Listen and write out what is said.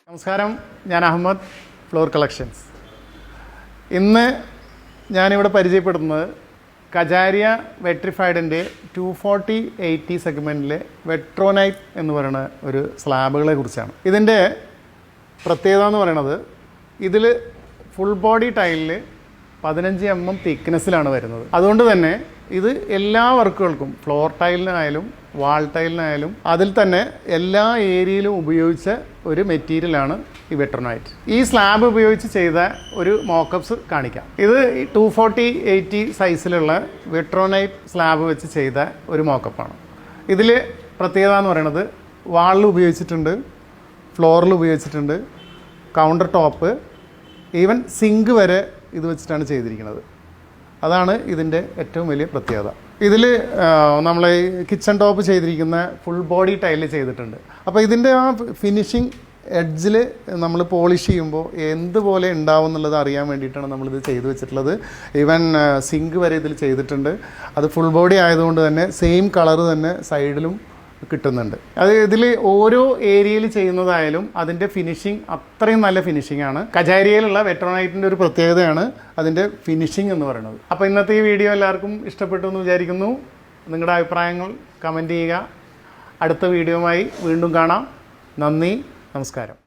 നമസ്കാരം, ഞാൻ Ahmed, floor collections. ഇന്ന് ഞാനിവിടെ പരിചയപ്പെടുത്തുന്നത് കജാരിയ വെട്രിഫൈഡിൻ്റെ 240/80 സെഗ്മെൻറ്റിലെ വെട്രോനൈറ്റ് എന്ന് പറയുന്ന ഒരു സ്ലാബുകളെ കുറിച്ചാണ്. ഇതിൻ്റെ പ്രത്യേകത എന്ന് പറയുന്നത്, ഇതിൽ ഫുൾ ബോഡി ടൈലിൽ 15 mm തിക്നെസ്സിലാണ് വരുന്നത്. അതുകൊണ്ട് തന്നെ ഇത് എല്ലാ വർക്കുകൾക്കും, ഫ്ലോർ ടൈലിനായാലും വാൾ ടൈലിനായാലും അതിൽ തന്നെ എല്ലാ ഏരിയയിലും ഉപയോഗിച്ച ഒരു മെറ്റീരിയലാണ് ഈ വെട്രോനൈറ്റ്. ഈ സ്ലാബ് ഉപയോഗിച്ച് ചെയ്ത ഒരു മോക്കപ്സ് കാണിക്കാം. ഇത് 240/80 സൈസിലുള്ള വെട്രോനൈറ്റ് സ്ലാബ് വെച്ച് ചെയ്ത ഒരു മോക്കപ്പാണ്. ഇതിൽ പ്രത്യേകത എന്ന് പറയുന്നത്, വാളിൽ ഉപയോഗിച്ചിട്ടുണ്ട്, ഫ്ലോറിൽ ഉപയോഗിച്ചിട്ടുണ്ട്, കൗണ്ടർ ടോപ്പ്, ഈവൻ സിങ്ക് വരെ ഇത് വെച്ചിട്ടാണ് ചെയ്തിരിക്കുന്നത്. അതാണ് ഇതിൻ്റെ ഏറ്റവും വലിയ പ്രത്യേകത. ഇതിൽ നമ്മൾ കിച്ചൺ ടോപ്പ് ചെയ്തിരിക്കുന്ന ഫുൾ ബോഡി ടൈല് ചെയ്തിട്ടുണ്ട്. അപ്പോൾ ഇതിൻ്റെ ആ ഫിനിഷിങ് എഡ്ജിൽ നമ്മൾ പോളിഷ് ചെയ്യുമ്പോൾ എന്തുപോലെ ഉണ്ടാവും എന്നുള്ളത് അറിയാൻ വേണ്ടിയിട്ടാണ് നമ്മളിത് ചെയ്തു വെച്ചിട്ടുള്ളത്. ഈവൻ സിങ്ക് വരെ ഇതിൽ ചെയ്തിട്ടുണ്ട്. അത് ഫുൾ ബോഡി ആയതുകൊണ്ട് തന്നെ സെയിം കളർ തന്നെ സൈഡിലും കിട്ടുന്നുണ്ട്. അത് ഇതിൽ ഓരോ ഏരിയയിൽ ചെയ്യുന്നതായാലും അതിൻ്റെ ഫിനിഷിങ് അത്രയും നല്ല ഫിനിഷിംഗ് ആണ്. കജാരിയയിലുള്ള വെട്രോനൈറ്റിൻ്റെ ഒരു പ്രത്യേകതയാണ് അതിൻ്റെ ഫിനിഷിംഗ് എന്ന് പറയുന്നത്. അപ്പോൾ ഇന്നത്തെ ഈ വീഡിയോ എല്ലാവർക്കും ഇഷ്ടപ്പെട്ടു എന്ന് വിചാരിക്കുന്നു. നിങ്ങളുടെ അഭിപ്രായങ്ങൾ കമൻറ്റ് ചെയ്യുക. അടുത്ത വീഡിയോയുമായി വീണ്ടും കാണാം. നന്ദി, നമസ്കാരം.